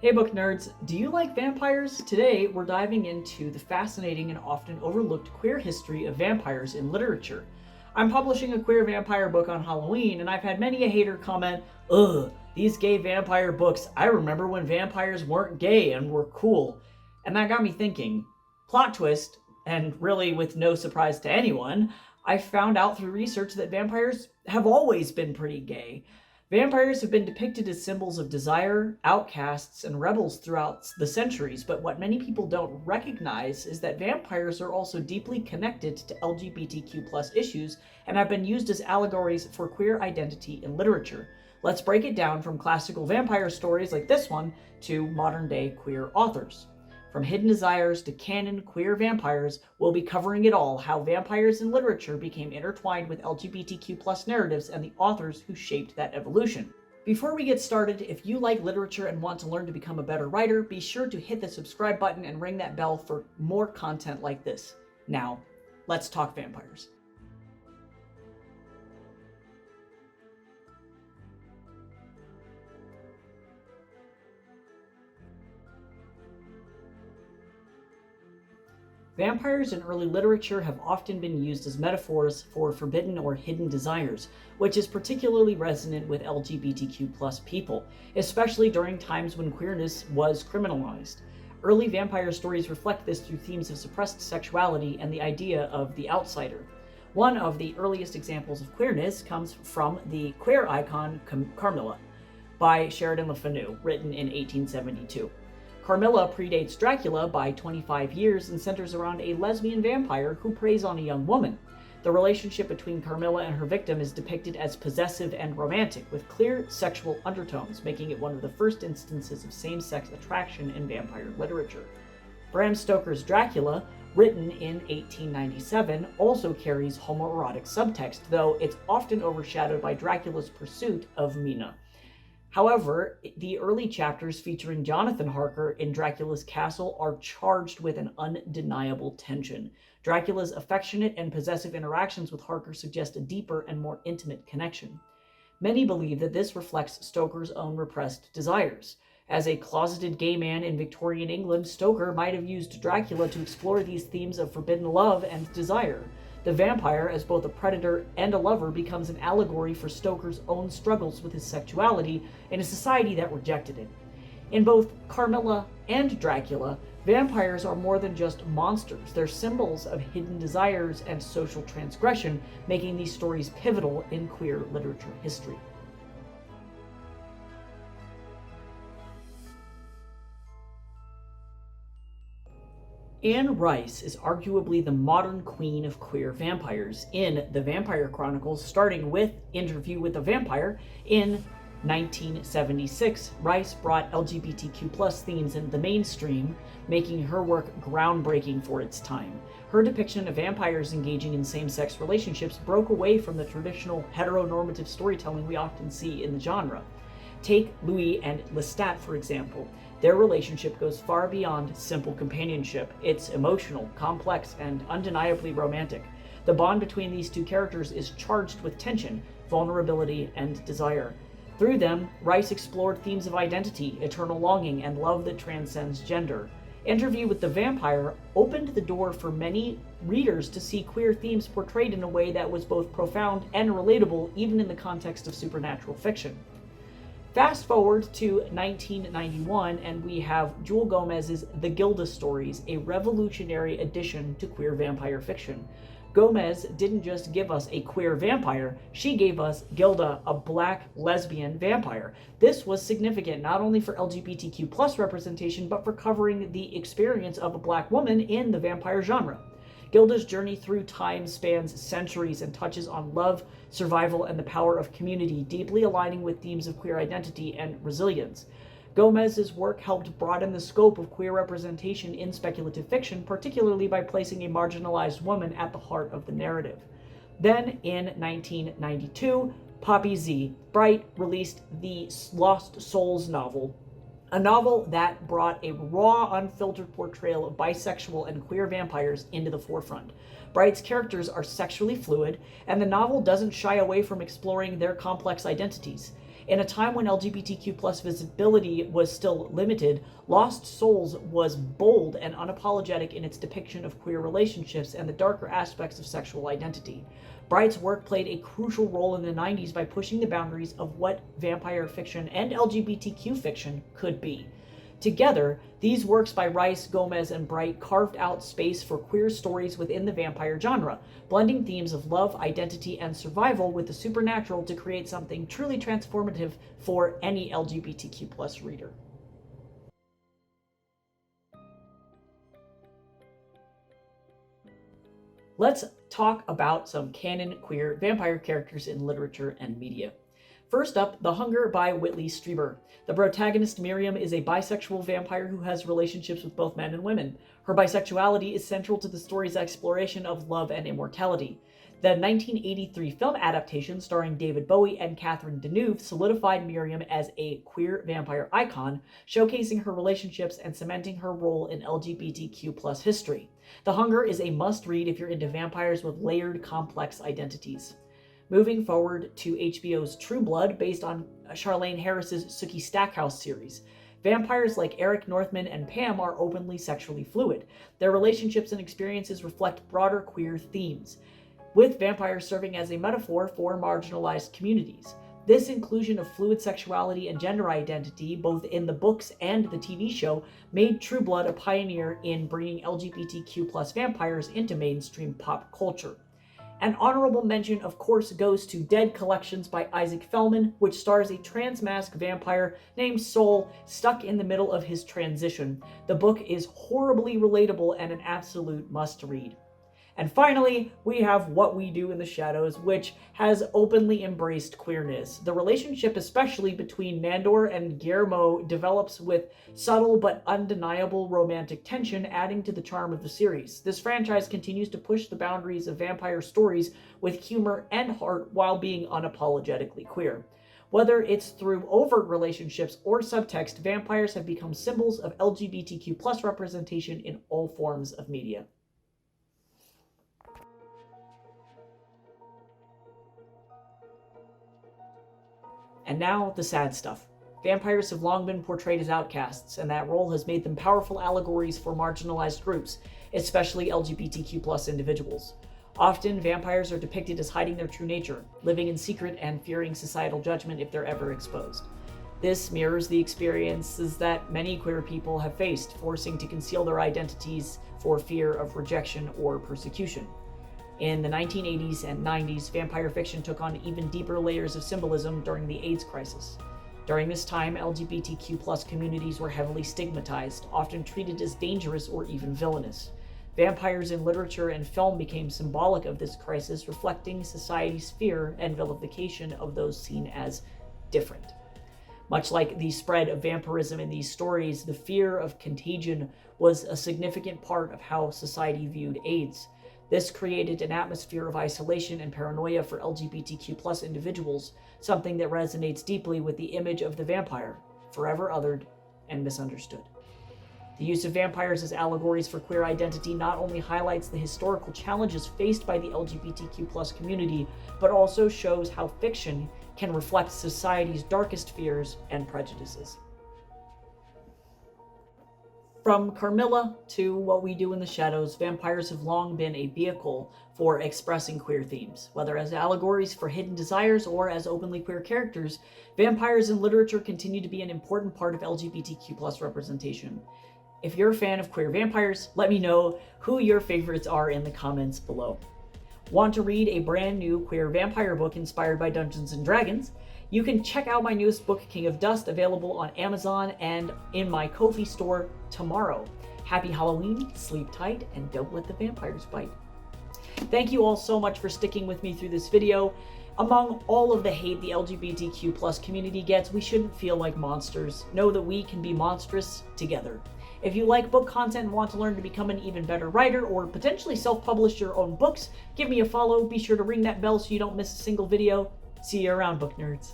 Hey book nerds, do you like vampires? Today we're diving into the fascinating and often overlooked queer history of vampires in literature. I'm publishing a queer vampire book on Halloween, and I've had many a hater comment, "Ugh, these gay vampire books, I remember when vampires weren't gay and were cool." And that got me thinking. Plot twist, and really with no surprise to anyone, I found out through research that vampires have always been pretty gay. Vampires have been depicted as symbols of desire, outcasts, and rebels throughout the centuries, but what many people don't recognize is that vampires are also deeply connected to LGBTQ issues and have been used as allegories for queer identity in literature. Let's break it down from classical vampire stories like this one to modern day queer authors. From hidden desires to canon queer vampires, we'll be covering it all, how vampires in literature became intertwined with LGBTQ narratives and the authors who shaped that evolution. Before we get started, if you like literature and want to learn to become a better writer, be sure to hit the subscribe button and ring that bell for more content like this. Now, let's talk vampires. Vampires in early literature have often been used as metaphors for forbidden or hidden desires, which is particularly resonant with LGBTQ people, especially during times when queerness was criminalized. Early vampire stories reflect this through themes of suppressed sexuality and the idea of the outsider. One of the earliest examples of queerness comes from the queer icon Carmilla by Sheridan Le Fanu, written in 1872. Carmilla predates Dracula by 25 years and centers around a lesbian vampire who preys on a young woman. The relationship between Carmilla and her victim is depicted as possessive and romantic, with clear sexual undertones, making it one of the first instances of same-sex attraction in vampire literature. Bram Stoker's Dracula, written in 1897, also carries homoerotic subtext, though it's often overshadowed by Dracula's pursuit of Mina. However, the early chapters featuring Jonathan Harker in Dracula's castle are charged with an undeniable tension. Dracula's affectionate and possessive interactions with Harker suggest a deeper and more intimate connection. Many believe that this reflects Stoker's own repressed desires. As a closeted gay man in Victorian England, Stoker might have used Dracula to explore these themes of forbidden love and desire. The vampire, as both a predator and a lover, becomes an allegory for Stoker's own struggles with his sexuality in a society that rejected it. In both Carmilla and Dracula, vampires are more than just monsters. They're symbols of hidden desires and social transgression, making these stories pivotal in queer literature history. Anne Rice is arguably the modern queen of queer vampires. In The Vampire Chronicles, starting with Interview with a Vampire, in 1976, Rice brought LGBTQ themes into the mainstream, making her work groundbreaking for its time. Her depiction of vampires engaging in same-sex relationships broke away from the traditional heteronormative storytelling we often see in the genre. Take Louis and Lestat, for example. Their relationship goes far beyond simple companionship. It's emotional, complex, and undeniably romantic. The bond between these two characters is charged with tension, vulnerability, and desire. Through them, Rice explored themes of identity, eternal longing, and love that transcends gender. Interview with the Vampire opened the door for many readers to see queer themes portrayed in a way that was both profound and relatable, even in the context of supernatural fiction. Fast forward to 1991, and we have Jewel Gomez's The Gilda Stories, a revolutionary addition to queer vampire fiction. Gomez didn't just give us a queer vampire, she gave us Gilda, a black lesbian vampire. This was significant not only for LGBTQ representation, but for covering the experience of a black woman in the vampire genre. Gilda's journey through time spans centuries and touches on love, survival, and the power of community, deeply aligning with themes of queer identity and resilience. Gomez's work helped broaden the scope of queer representation in speculative fiction, particularly by placing a marginalized woman at the heart of the narrative. Then, in 1992, Poppy Z. Bright released the Lost Souls novel, a novel that brought a raw, unfiltered portrayal of bisexual and queer vampires into the forefront. Bright's characters are sexually fluid, and the novel doesn't shy away from exploring their complex identities. In a time when LGBTQ plus visibility was still limited, Lost Souls was bold and unapologetic in its depiction of queer relationships and the darker aspects of sexual identity. Bright's work played a crucial role in the 90s by pushing the boundaries of what vampire fiction and LGBTQ fiction could be. Together, these works by Rice, Gomez, and Bright carved out space for queer stories within the vampire genre, blending themes of love, identity, and survival with the supernatural to create something truly transformative for any LGBTQ+ reader. Let's talk about some canon queer vampire characters in literature and media. First up, The Hunger by Whitley Strieber. The protagonist, Miriam, is a bisexual vampire who has relationships with both men and women. Her bisexuality is central to the story's exploration of love and immortality. The 1983 film adaptation starring David Bowie and Catherine Deneuve solidified Miriam as a queer vampire icon, showcasing her relationships and cementing her role in LGBTQ+ history. The Hunger is a must-read if you're into vampires with layered, complex identities. Moving forward to HBO's True Blood, based on Charlaine Harris's Sookie Stackhouse series. Vampires like Eric Northman and Pam are openly sexually fluid. Their relationships and experiences reflect broader queer themes, with vampires serving as a metaphor for marginalized communities. This inclusion of fluid sexuality and gender identity, both in the books and the TV show, made True Blood a pioneer in bringing LGBTQ+ vampires into mainstream pop culture. An honorable mention, of course, goes to Dead Collections by Isaac Fellman, which stars a trans-masked vampire named Soul stuck in the middle of his transition. The book is horribly relatable and an absolute must-read. And finally, we have What We Do in the Shadows, which has openly embraced queerness. The relationship, especially between Nandor and Guillermo, develops with subtle but undeniable romantic tension, adding to the charm of the series. This franchise continues to push the boundaries of vampire stories with humor and heart while being unapologetically queer. Whether it's through overt relationships or subtext, vampires have become symbols of LGBTQ+ representation in all forms of media. And now, the sad stuff. Vampires have long been portrayed as outcasts, and that role has made them powerful allegories for marginalized groups, especially LGBTQ+ individuals. Often, vampires are depicted as hiding their true nature, living in secret and fearing societal judgment if they're ever exposed. This mirrors the experiences that many queer people have faced, forcing to conceal their identities for fear of rejection or persecution. In the 1980s and 90s, vampire fiction took on even deeper layers of symbolism during the AIDS crisis. During this time, LGBTQ+ communities were heavily stigmatized, often treated as dangerous or even villainous. Vampires in literature and film became symbolic of this crisis, reflecting society's fear and vilification of those seen as different. Much like the spread of vampirism in these stories, the fear of contagion was a significant part of how society viewed AIDS. This created an atmosphere of isolation and paranoia for LGBTQ+ individuals, something that resonates deeply with the image of the vampire, forever othered and misunderstood. The use of vampires as allegories for queer identity not only highlights the historical challenges faced by the LGBTQ+ community, but also shows how fiction can reflect society's darkest fears and prejudices. From Carmilla to What We Do in the Shadows, vampires have long been a vehicle for expressing queer themes. Whether as allegories for hidden desires or as openly queer characters, vampires in literature continue to be an important part of LGBTQ+ representation. If you're a fan of queer vampires, let me know who your favorites are in the comments below. Want to read a brand new queer vampire book inspired by Dungeons & Dragons? You can check out my newest book, King of Dust, available on Amazon and in my Ko-fi store tomorrow. Happy Halloween, sleep tight, and don't let the vampires bite. Thank you all so much for sticking with me through this video. Among all of the hate the LGBTQ+ community gets, we shouldn't feel like monsters. Know that we can be monstrous together. If you like book content and want to learn to become an even better writer or potentially self-publish your own books, give me a follow. Be sure to ring that bell so you don't miss a single video. See you around, book nerds.